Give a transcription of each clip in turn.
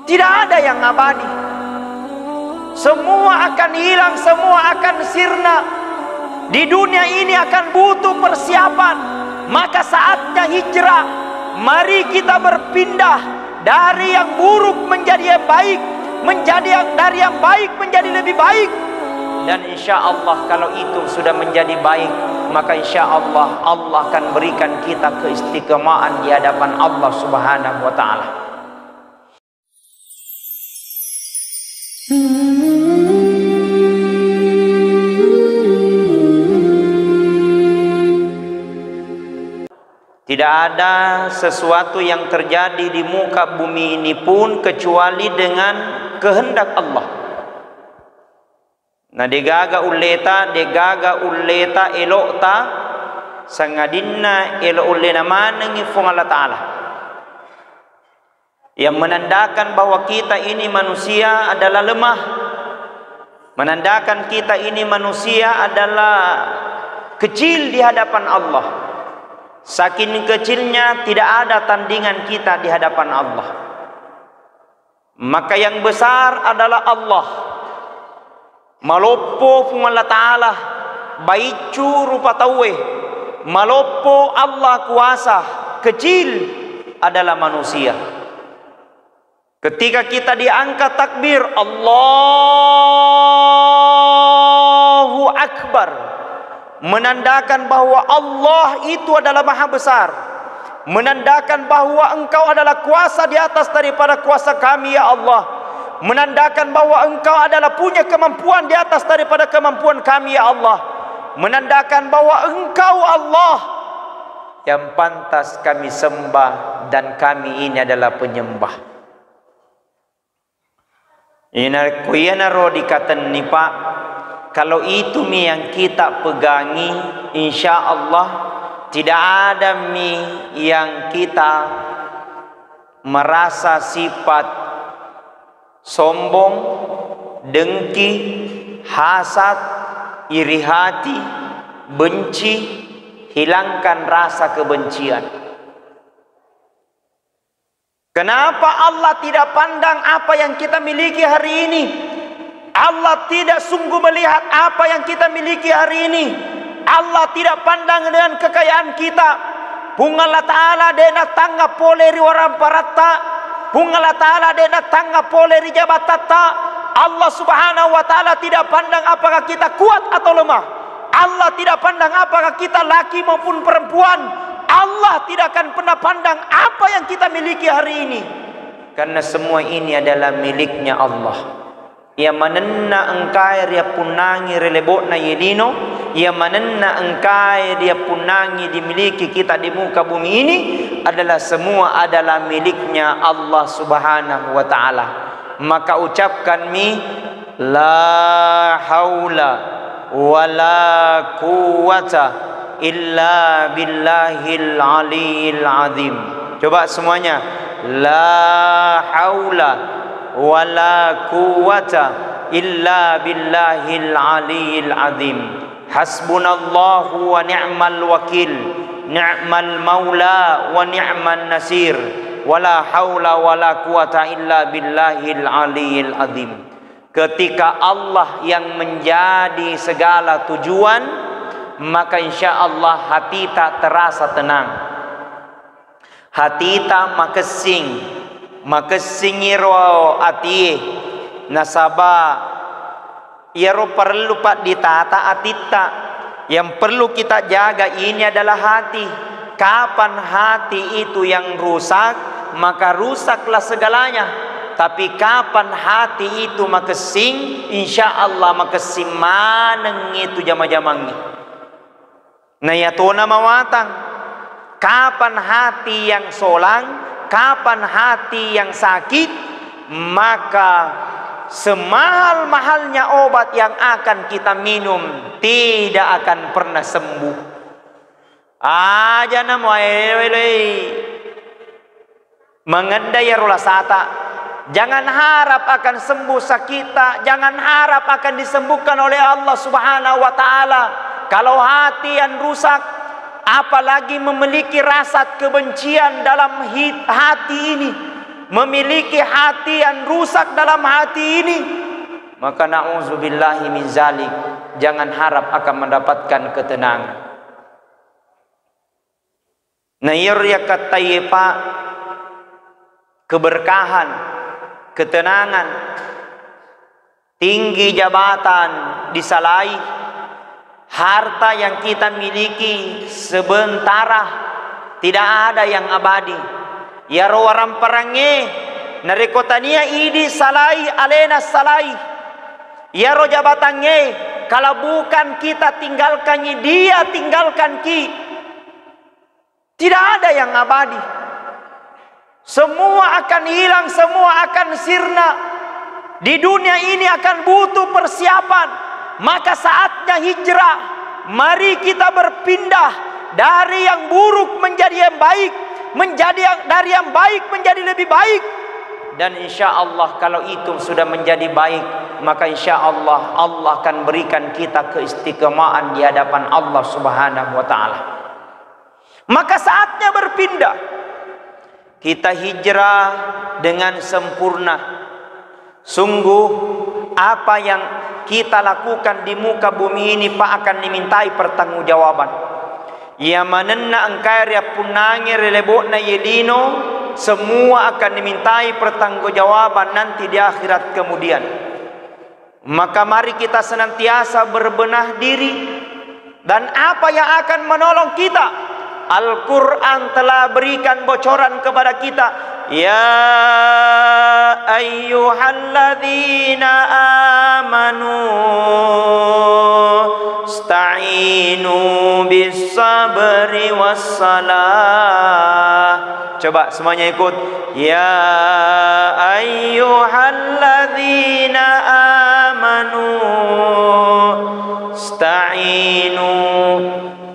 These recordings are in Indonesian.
Tidak ada yang abadi. Semua akan hilang, semua akan sirna. Di dunia ini akan butuh persiapan. Maka saatnya hijrah. Mari kita berpindah dari yang buruk menjadi yang baik, dari yang baik menjadi lebih baik. Dan insya Allah kalau itu sudah menjadi baik, maka insya Allah Allah akan berikan kita keistiqomahan di hadapan Allah Subhanahu wa Ta'ala. Tidak ada sesuatu yang terjadi di muka bumi ini pun kecuali dengan kehendak Allah. Nah degaga uleta elokta sangadinna elo ulena manengi fung Allah Ta'ala, yang menandakan bahwa kita ini manusia adalah lemah, menandakan kita ini manusia adalah kecil di hadapan Allah. Saking kecilnya tidak ada tandingan kita di hadapan Allah. Maka yang besar adalah Allah. Malopo fung Allah Ta'ala baicu rupa tawe. Malopo Allah kuasa, kecil adalah manusia. Ketika kita diangkat takbir Allahu Akbar, menandakan bahwa Allah itu adalah maha besar, menandakan bahwa Engkau adalah kuasa di atas daripada kuasa kami ya Allah, menandakan bahwa Engkau adalah punya kemampuan di atas daripada kemampuan kami ya Allah, menandakan bahwa Engkau Allah yang pantas kami sembah dan kami ini adalah penyembah. Ina kuyana ro dikatan ni Pak, kalau itu yang kita pegangi, insya Allah tidak ada yang kita merasa sifat sombong, dengki, hasad, iri hati, benci. Hilangkan rasa kebencian. Kenapa Allah tidak pandang apa yang kita miliki hari ini? Allah tidak sungguh melihat apa yang kita miliki hari ini. Allah tidak pandang dengan kekayaan kita. Bungalah Ta'ala dena tangga poleri orang paratta. Bungalah Ta'ala dena tangga poleri jabatata. Allah Subhanahu wa Ta'ala tidak pandang apakah kita kuat atau lemah. Allah tidak pandang apakah kita laki maupun perempuan. Allah tidak akan pernah pandang apa yang kita miliki hari ini. Karena semua ini adalah miliknya Allah. Ya manenna engkai dia punangi relebotna yedino, ya manenna engkai dia punangi dimiliki kita di muka bumi ini adalah semua adalah miliknya Allah Subhanahu wa Ta'ala. Maka ucapkan la haula wala quwata illa billahil aliyil azim. Coba semuanya, la haula wala quwata illa billahil aliyil azim. Hasbunallahu wa ni'mal wakil, ni'mal maula wa ni'man nasir, wala haula wala quwata illa billahil aliyil azim. Ketika Allah yang menjadi segala tujuan, maka insya Allah hati tak terasa tenang. Hati tak makesing iro ati nasaba iro perlu pak ditata atita. Yang perlu kita jaga ini adalah hati. Kapan hati itu yang rusak, maka rusaklah segalanya. Tapi kapan hati itu makesing, insya Allah makesing maneng itu jama-jamangi. Nah ya tona mawatang. Kapan hati yang solang, kapan hati yang sakit, maka semahal-mahalnya obat yang akan kita minum tidak akan pernah sembuh. Aja namo mengendai rulasata. Jangan harap akan sembuh sakita, jangan harap akan disembuhkan oleh Allah Subhanahu wa Ta'ala. Kalau hati yang rusak, apalagi memiliki rasa kebencian dalam hati ini, memiliki hati yang rusak dalam hati ini, maka na'udzubillahi min zalik, jangan harap akan mendapatkan ketenangan. Nayirya katayyipa, keberkahan, ketenangan, tinggi jabatan disalai, harta yang kita miliki sementara, tidak ada yang abadi. Ya rawaram perange narekotania idi salai alena salai. Ya ro jabatannya, kalau bukan kita tinggalkan dia tinggalkan ki. Tidak ada yang abadi. Semua akan hilang, semua akan sirna. Di dunia ini akan butuh persiapan. Maka saatnya hijrah. Mari kita berpindah dari yang buruk menjadi yang baik, dari yang baik menjadi lebih baik. Dan insya Allah kalau itu sudah menjadi baik, maka insya Allah Allah akan berikan kita keistiqomahan di hadapan Allah Subhanahu wa ta'ala. Maka saatnya berpindah. Kita hijrah dengan sempurna. Sungguh apa yang kita lakukan di muka bumi ini Pak akan dimintai pertanggungjawaban. Ya manenna angkarya punangi relebokna yelino, semua akan dimintai pertanggungjawaban nanti di akhirat kemudian. Maka mari kita senantiasa berbenah diri. Dan apa yang akan menolong kita? Al-Quran telah berikan bocoran kepada kita. Ya ayyuhalladzina amanu sta'inu bis sabri wassalah. Coba semuanya ikut. Ya ayyuhalladzina amanu sta'inu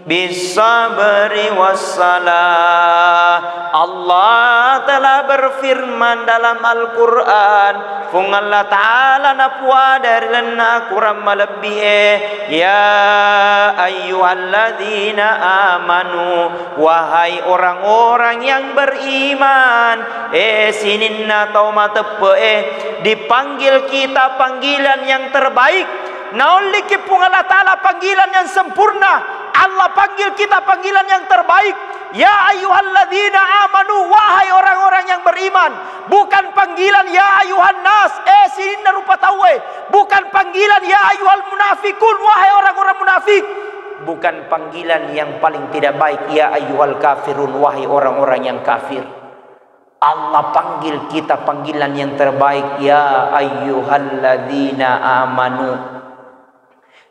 bis sabri wassalah. Allah telah berfirman dalam Al-Quran, fung Allah Ta'ala napwa dari lena kurang melebih. Ya ayyuhalladzina amanu, wahai orang-orang yang beriman. Sininna taumatepe, dipanggil kita panggilan yang terbaik. Nauliki pung Allah Ta'ala panggilan yang sempurna. Allah panggil kita panggilan yang terbaik. Ya ayyuhalladzina amanu, wahai orang-orang yang beriman. Bukan panggilan ya ayyuhan nas, sini rupa tawe. Bukan panggilan ya ayyuhal munafikun, wahai orang-orang munafik. Bukan panggilan yang paling tidak baik, ya ayyuhal kafirun, wahai orang-orang yang kafir. Allah panggil kita panggilan yang terbaik, ya ayyuhalladzina amanu.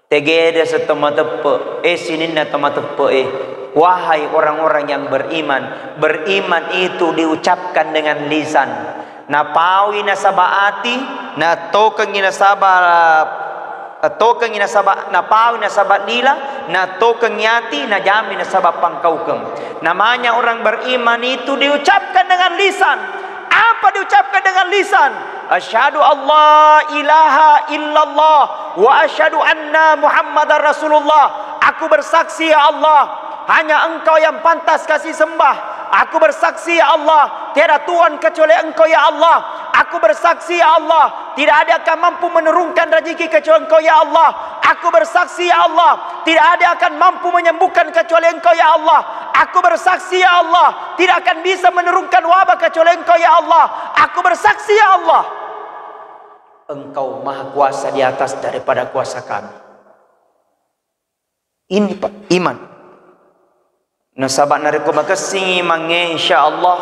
Tegede setematepe, sininna tematepe. Wahai orang-orang yang beriman. Beriman itu diucapkan dengan lisan. Napawi nasabaati, natokeng nasaba napawi nasabat lila, natokeng yati, najami nasaba pangkaukeng. Namanya orang beriman itu diucapkan dengan lisan. Apa diucapkan dengan lisan? Asyhadu Allah ilaha illallah wa asyhadu anna Muhammadar Rasulullah. Aku bersaksi ya Allah, hanya Engkau yang pantas kasih sembah. Aku bersaksi ya Allah, tiada Tuhan kecuali Engkau ya Allah. Aku bersaksi ya Allah, tidak ada akan mampu menurunkan rezeki kecuali Engkau ya Allah. Aku bersaksi ya Allah, tidak ada akan mampu menyembuhkan kecuali Engkau ya Allah. Aku bersaksi ya Allah, tidak akan bisa menurunkan wabah kecuali Engkau ya Allah. Aku bersaksi ya Allah, Engkau maha kuasa di atas daripada kuasa kami. Ini Pak, iman. Nasabat nariko makasih mange insyaallah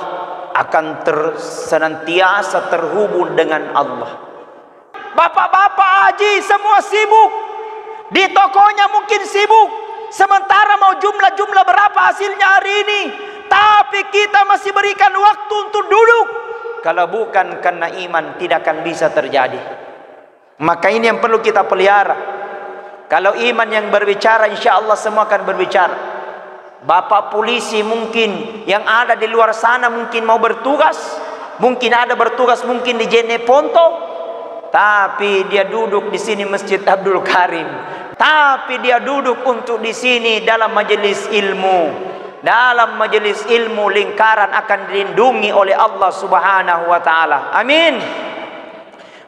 akan senantiasa terhubung dengan Allah. Bapak-bapak haji semua sibuk. Di tokonya mungkin sibuk. Sementara mau jumlah berapa hasilnya hari ini. Tapi kita masih berikan waktu untuk duduk. Kalau bukan karena iman tidak akan bisa terjadi. Maka ini yang perlu kita pelihara. Kalau iman yang berbicara, insya Allah semua akan berbicara. Bapak polisi mungkin yang ada di luar sana mungkin mau bertugas. Mungkin ada bertugas mungkin di Jeneponto. Tapi dia duduk di sini Masjid Abdul Karim. Tapi dia duduk untuk di sini dalam majelis ilmu. dalam majelis ilmu lingkaran akan dilindungi oleh Allah Subhanahu wa taala. Amin.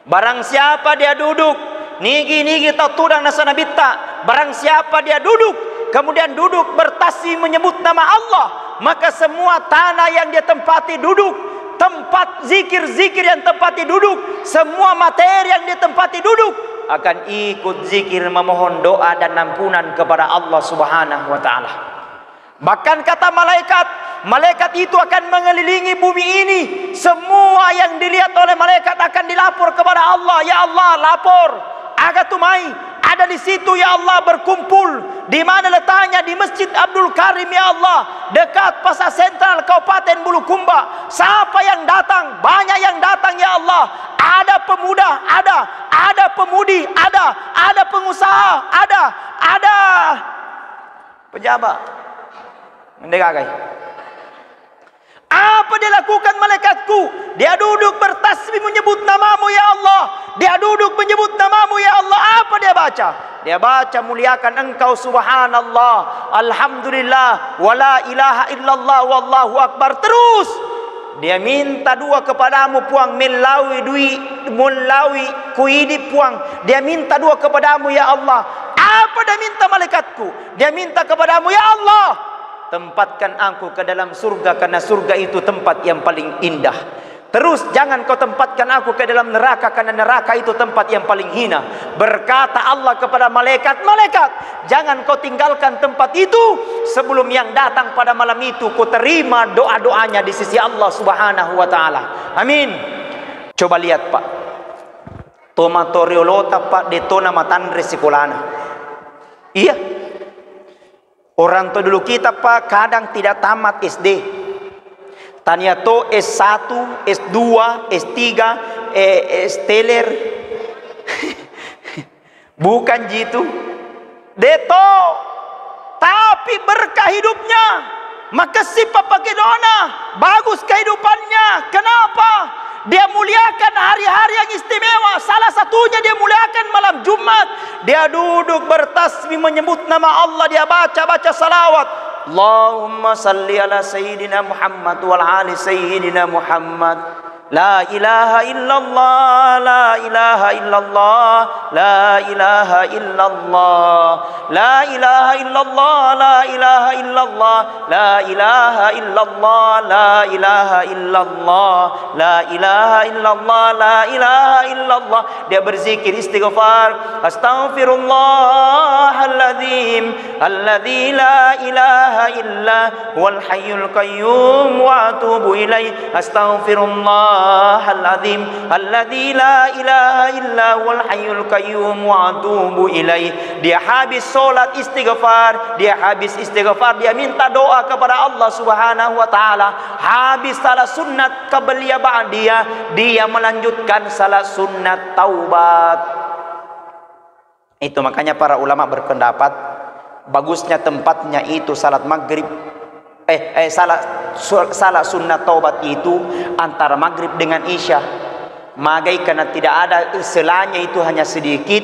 Barang siapa dia duduk nigi tatudang nasa nabitta, barang siapa dia duduk kemudian duduk bertasbih menyebut nama Allah, maka semua tanah yang dia tempati duduk, tempat zikir-zikir yang tempati duduk, semua materi yang dia tempati duduk akan ikut zikir memohon doa dan ampunan kepada Allah Subhanahu wa taala. Bahkan kata malaikat itu akan mengelilingi bumi ini. Semua yang dilihat oleh malaikat akan dilapor kepada Allah. Ya Allah, lapor. Agatumai ada di situ ya Allah, berkumpul. Di mana letaknya? Di Masjid Abdul Karim ya Allah, dekat Pasar Sentral Kabupaten Bulukumba. Siapa yang datang? Banyak yang datang ya Allah. Ada pemuda, ada pemudi, ada pengusaha, ada pejabat. Mendengar. Apa dia lakukan malaikatku? Dia duduk bertasbih menyebut namamu ya Allah. Dia duduk menyebut namamu ya Allah. Apa dia baca? Dia baca muliakan engkau subhanallah, alhamdulillah, wala ilaha illallah, wallahu akbar. Terus dia minta dua kepadamu puang, mulawi kuidi puang. Dia minta dua kepadamu ya Allah. Apa dia minta malaikatku? Dia minta kepadamu ya Allah, tempatkan aku ke dalam surga, karena surga itu tempat yang paling indah. Terus jangan kau tempatkan aku ke dalam neraka, karena neraka itu tempat yang paling hina. Berkata Allah kepada malaikat, jangan kau tinggalkan tempat itu sebelum yang datang pada malam itu kau terima doa-doanya di sisi Allah Subhanahu wa taala. Amin. Coba lihat Pak, tomatoriolota Pak detona matandre sekolana. Iya, orang tua dulu kita Pak kadang tidak tamat SD. Tanya to S1, S2, S3, Steller. Bukan gitu. Deto. Tapi berkah hidupnya. Maka si Papa Kedona bagus kehidupannya. Kenapa? Dia muliakan hari-hari yang istimewa. Salah satunya dia muliakan malam Jumat. Dia duduk bertasbih menyebut nama Allah. Dia baca salawat. Allahumma salli ala Sayyidina Muhammad wal ali Sayyidina Muhammad. La ilaha illallah, la ilaha illallah, la ilaha illallah, la ilaha illallah, la ilaha illallah, la ilaha illallah, la ilaha illallah, la ilaha illallah, la ilaha illallah. Dia berzikir istighfar, astaghfirullahaladzim alladzi la ilaha illa huwal hayyul qayyum wa atubu ilaih. Astaghfirullah Al-Azim alladzi la ilaha illa huwal hayyul qayyum wa atubu ilaih. Dia habis solat istighfar, dia minta doa kepada Allah Subhanahu wa taala. Habis salat sunnat qabliyah ba'diyah, dia melanjutkan salat sunnat taubat. Itu makanya para ulama berpendapat bagusnya tempatnya itu salat maghrib, salat sunnah taubat itu antara maghrib dengan isya. Magai karena tidak ada selanya itu hanya sedikit,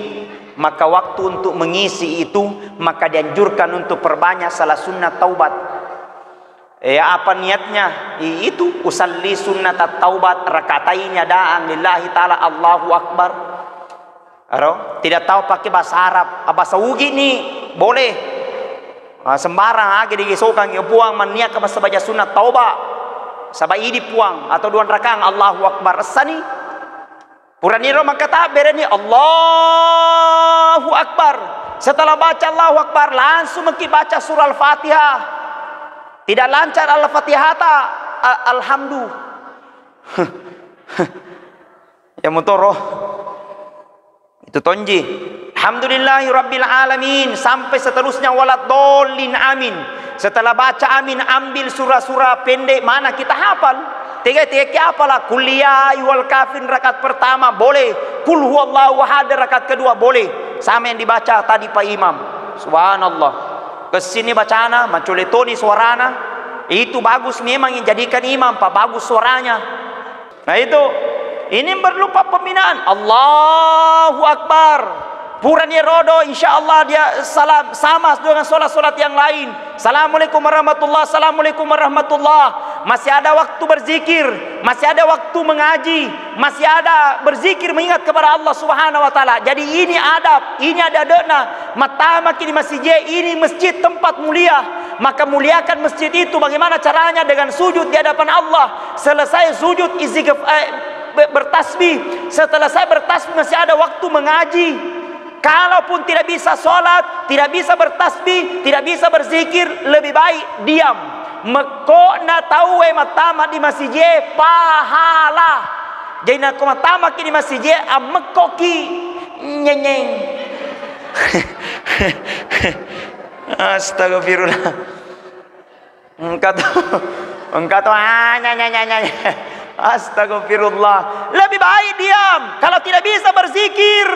maka waktu untuk mengisi itu maka dianjurkan untuk perbanyak salat sunnah taubat. Apa niatnya? Itu usalli sunnat taubat rakatainnya da'an lillahi ta'ala Allahu akbar. Tidak tahu pakai bahasa Arab, bahasa Ugi nih boleh. Sembarang lagi digisokan puang maniak ke bahasa baca sunat taubat sabai di puang atau dua rakang Allahu akbar sani puraniro maka berani Allahu akbar. Setelah baca Allahu akbar langsung baca surah Al-Fatihah. Tidak lancar Al-Fatihah alhamdulillah. Ya mutoroh itu tonji. Alhamdulillahi Rabbil Alamin sampai seterusnya walad dolin amin. Setelah baca amin ambil surah-surah pendek mana kita hafal. Tiga-tiga apalah kuliah wal kafin rakaat pertama boleh. Kul huwallahu ahad rakaat kedua boleh. Sama yang dibaca tadi Pak Imam. Subhanallah. Kesini bacana manculetoni suarana. Itu bagus memang yang jadikan imam Pak, bagus suaranya. Nah itu ini perlu Pak pembinaan. Allahu akbar. Puranya rodo, insya Allah dia salam sama dengan solat-solat yang lain. Assalamualaikum warahmatullah, assalamualaikum warahmatullah. Masih ada waktu berzikir, masih ada waktu mengaji, masih ada berzikir mengingat kepada Allah Subhanahu wa taala. Jadi ini adab, ini ada dona. Mata makin di masjid, ini masjid tempat mulia. Maka muliakan masjid itu. Bagaimana caranya? Dengan sujud di hadapan Allah. Selesai sujud bertasbih. Setelah saya bertasbih masih ada waktu mengaji. Kalaupun tidak bisa sholat, tidak bisa bertasbih, tidak bisa berzikir, lebih baik diam. Meko na tahu matama di masjid pahala. Jadi nak matama di masjid amekoki nyenyeng. Astagfirullah. Engkau tahu nyanyi. Astagfirullah. Lebih baik diam. Kalau tidak bisa berzikir,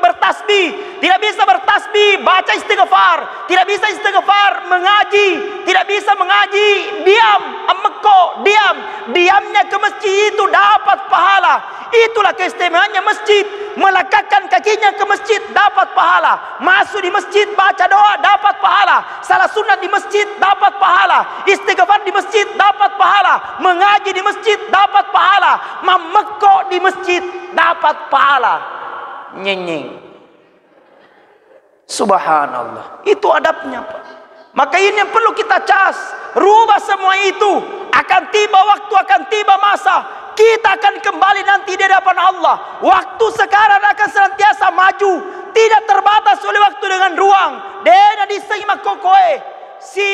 bertasbih, tidak bisa bertasbih, baca istighfar, tidak bisa istighfar, mengaji, tidak bisa mengaji, diam, ameko, diam. Diamnya ke masjid itu dapat pahala. Itulah keistimewaannya masjid. Melekatkan kakinya ke masjid dapat pahala. Masuk di masjid baca doa dapat pahala. Salah sunat di masjid dapat pahala. Istighfar di masjid dapat pahala. Mengaji di masjid dapat pahala. Memekok di masjid dapat pahala. Nyenyeng. Subhanallah. Itu adabnya, Pak. Maka ini yang perlu kita cas. Rubah semua itu. Akan tiba waktu, akan tiba masa. Kita akan kembali nanti di hadapan Allah. Waktu sekarang akan senantiasa maju. Tidak terbatas oleh waktu dengan ruang. Dena disengima kokoe. Si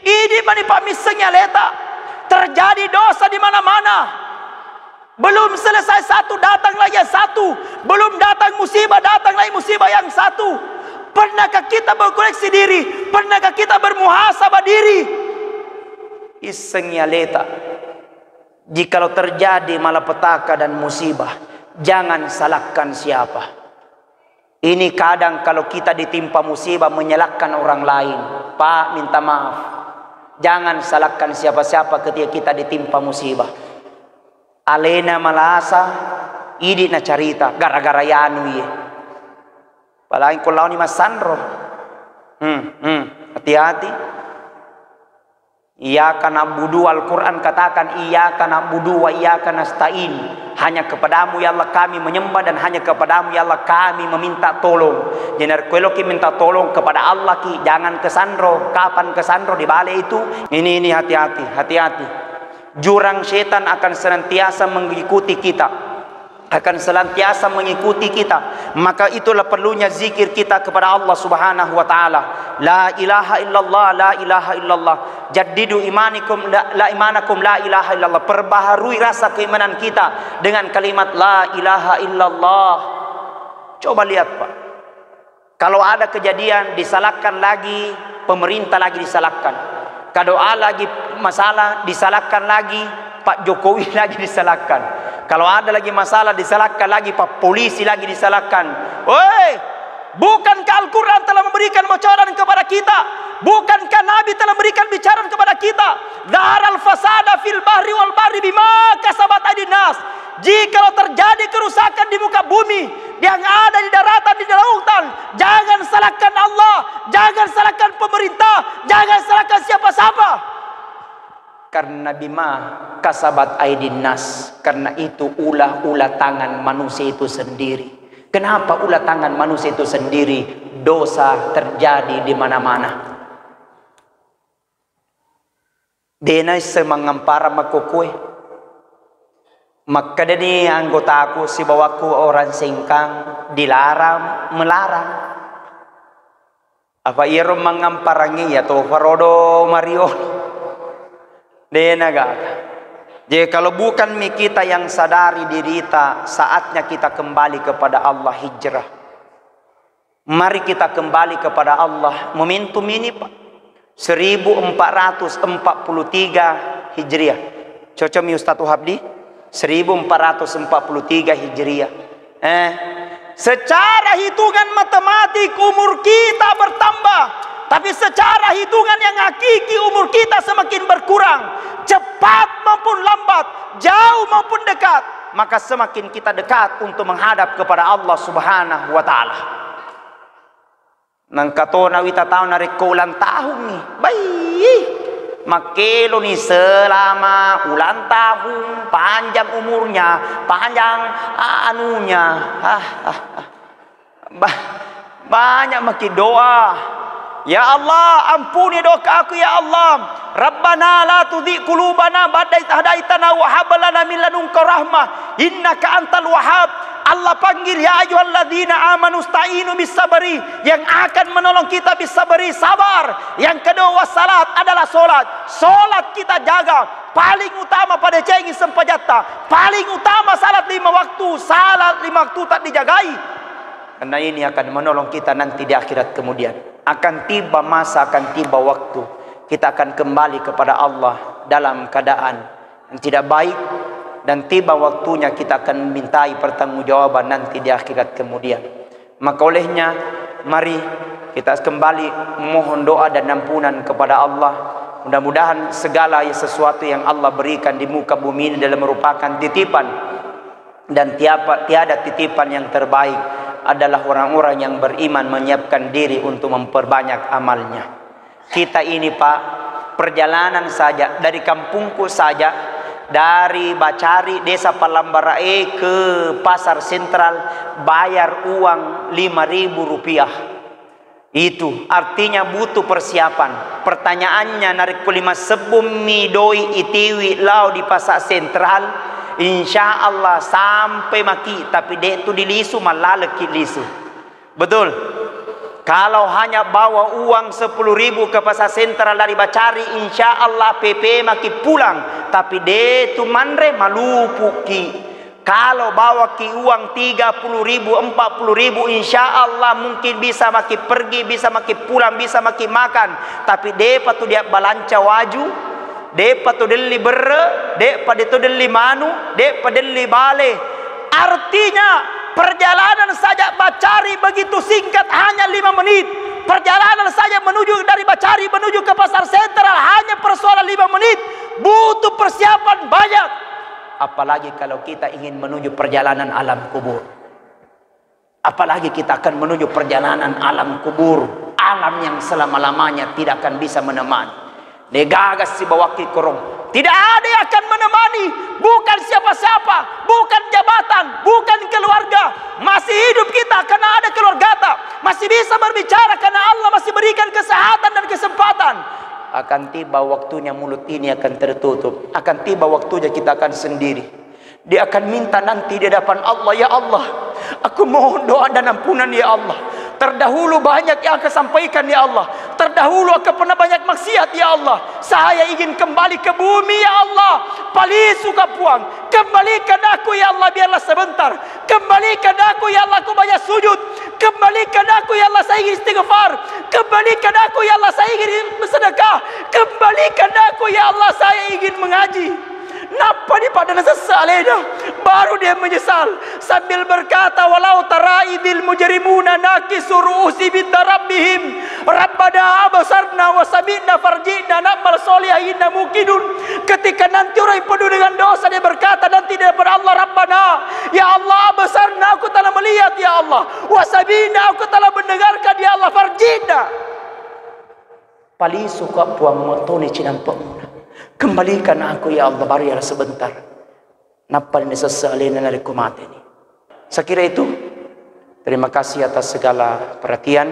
ini manipa misengnya leta. Terjadi dosa di mana-mana. Belum selesai satu, datang lagi yang satu. Belum datang musibah, datang lagi musibah yang satu. Pernahkah kita berkoreksi diri? Pernahkah kita bermuhasabah diri? Isengnya leta. Jikalau terjadi malapetaka dan musibah, jangan salahkan siapa. Ini kadang kalau kita ditimpa musibah menyalahkan orang lain. Pak, minta maaf. Jangan salahkan siapa-siapa ketika kita ditimpa musibah. Alena malasa, idi na carita gara-gara yanu ye. Palagi kalau ni masandro. Hati-hati. Iyyaka na'budu, Al-Quran katakan iyyaka na'budu wa iyyaka nasta'in. Hanya kepadamu ya Allah kami menyembah dan hanya kepadamu ya Allah kami meminta tolong. Jenar kuelo ki minta tolong kepada Allah ki, jangan kesandro. Kapan kesandro di balik itu? Ini hati-hati, hati-hati. Jurang setan akan senantiasa mengikuti kita. Akan senantiasa mengikuti kita. Maka itulah perlunya zikir kita kepada Allah Subhanahu wa taala. La ilaha illallah, la ilaha illallah. Jaddidu imanikum la imanakum la ilaha illallah. Perbaharui rasa keimanan kita dengan kalimat la ilaha illallah. Coba lihat, Pak. Kalau ada kejadian disalahkan lagi, pemerintah lagi disalahkan. Kalau ada lagi masalah disalahkan lagi, Pak Jokowi lagi disalahkan. Kalau ada lagi masalah disalahkan lagi, Pak polisi lagi disalahkan. Woi, bukankah Al-Quran telah memberikan bocoran kepada kita? Bukankah Nabi telah memberikan bicaraan kepada kita? Dhaharal fasada fil bahri wal bahri bima kasabat aydin nas. Jikalau terjadi kerusakan di muka bumi, yang ada di daratan, di lautan, jangan salahkan Allah, jangan salahkan pemerintah, jangan salahkan siapa-siapa. Karena bima kasabat aydin nas, karena itu ulah tangan manusia itu sendiri. Kenapa ulah tangan manusia itu sendiri? Dosa terjadi di mana-mana. Denai semangampara makukui. Maka ini anggotaku si bawaku orang singkang dilarang melarang. Apa ia mengamparangi ya to farodo Mario? Denaga. Jadi kalau bukan kita yang sadari diri kita, saatnya kita kembali kepada Allah, hijrah. Mari kita kembali kepada Allah. Momentum ini Pak 1443 Hijriah. Cocok mi Ustaz Habdi? 1443 Hijriah. Secara hitungan matematik umur kita bertambah, tapi secara hitungan yang hakiki umur kita semakin berkurang. Cepat maupun lambat, jauh maupun dekat, maka semakin kita dekat untuk menghadap kepada Allah Subhanahu wa taala. Nang katona wita tahun narik ko ulang tahun nih. Baik. Makelo nih selama ulang tahun, panjang umurnya, panjang anunya. Banyak maki doa. Ya Allah, ampuni doa aku ya Allah. Rabbana la tudzi qulubana ba'da idh hadaitana wa hab lana min ladunka rahmah innaka antal wahhab. Allah panggil ya ayyuhalladzina amanu sta'inu bis sabri, yang akan menolong kita bis sabri, sabar. Yang kedua salat adalah solat. Solat kita jaga. Paling utama pada cengi sempajata. Paling utama salat 5 waktu. Salat 5 waktu tak dijagai. Karena ini akan menolong kita nanti di akhirat kemudian. Akan tiba masa, akan tiba waktu, kita akan kembali kepada Allah dalam keadaan yang tidak baik. Dan tiba waktunya kita akan mintai pertanggungjawaban nanti di akhirat kemudian. Maka olehnya mari kita kembali mohon doa dan ampunan kepada Allah. Mudah-mudahan segala sesuatu yang Allah berikan di muka bumi ini adalah merupakan titipan. Dan tiada titipan yang terbaik adalah orang-orang yang beriman menyiapkan diri untuk memperbanyak amalnya. Kita ini Pak, perjalanan saja dari kampungku saja, dari Bacari desa Palambarae ke pasar sentral bayar uang 5.000 rupiah. Itu artinya butuh persiapan. Pertanyaannya narik kulima sebumi doi itiwi lau di pasar sentral, insya Allah sampai maki, tapi dia itu dilisu malah leki lisu. Betul. Kalau hanya bawa uang 10.000 ke pasar sentral dari Bacari, insya Allah PP maki pulang. Tapi dia itu manre malupu ki. Kalau bawa ki uang 30.000, 40.000, insya Allah mungkin bisa maki pergi, bisa maki pulang, bisa maki makan. Tapi dia patu dia balanca waju, dia patu deli bere, dia patu deli manu, dia patu deli bale. Artinya perjalanan saja Bacari begitu singkat, hanya 5 menit. Perjalanan saja menuju dari Bacari menuju ke pasar sentral hanya persoalan 5 menit. Butuh persiapan banyak. Apalagi kalau kita ingin menuju perjalanan alam kubur. Apalagi kita akan menuju perjalanan alam kubur, alam yang selama-lamanya tidak akan bisa menemani. Negagas si bawaki korong. Tidak ada yang akan menemani. Bukan siapa-siapa, bukan jabatan, bukan keluarga. Masih hidup kita karena ada keluarga kita. Masih bisa berbicara karena Allah masih berikan kesehatan dan kesempatan. Akan tiba waktunya mulut ini akan tertutup. Akan tiba waktunya kita akan sendiri. Dia akan minta nanti di hadapan Allah, ya Allah, aku mohon doa dan ampunan ya Allah. Terdahulu banyak yang aku sampaikan ya Allah. Terdahulu aku pernah banyak maksiat ya Allah. Saya ingin kembali ke bumi ya Allah. Palisu kapuang. Kembalikan aku ya Allah biarlah sebentar. Kembalikan aku ya Allah, aku banyak sujud. Kembalikan aku ya Allah, saya ingin istighfar. Kembalikan aku ya Allah, saya ingin bersedekah. Kembalikan aku ya Allah, saya ingin mengaji. Napa di pada sesalena baru dia menyesal sambil berkata walau tara idil mujrimuna nakisu ru'usi bitarabbihim rabbana absarna wa sami'na farji'na na'mal sholihin mukidun. Ketika nanti orang yang penuh dengan dosa dia berkata nanti daripada Allah, Rabbana ya Allah absarna, aku telah melihat ya Allah, wa sami'na, aku telah mendengarkan ya Allah, farji'na palisu ka puang motone cinampak. Kembalikan aku ya Allah baru ya sebentar. Napa ini sesalina dari kumate ini. Sekira itu. Terima kasih atas segala perhatian.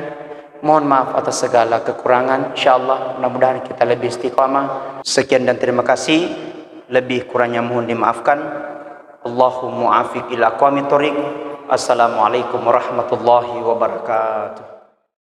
Mohon maaf atas segala kekurangan. InsyaAllah mudah-mudahan kita lebih istiqamah. Sekian dan terima kasih. Lebih kurangnya mohon dimaafkan. Allahumma afiq ila aqwamit thoriq. Assalamualaikum warahmatullahi wabarakatuh.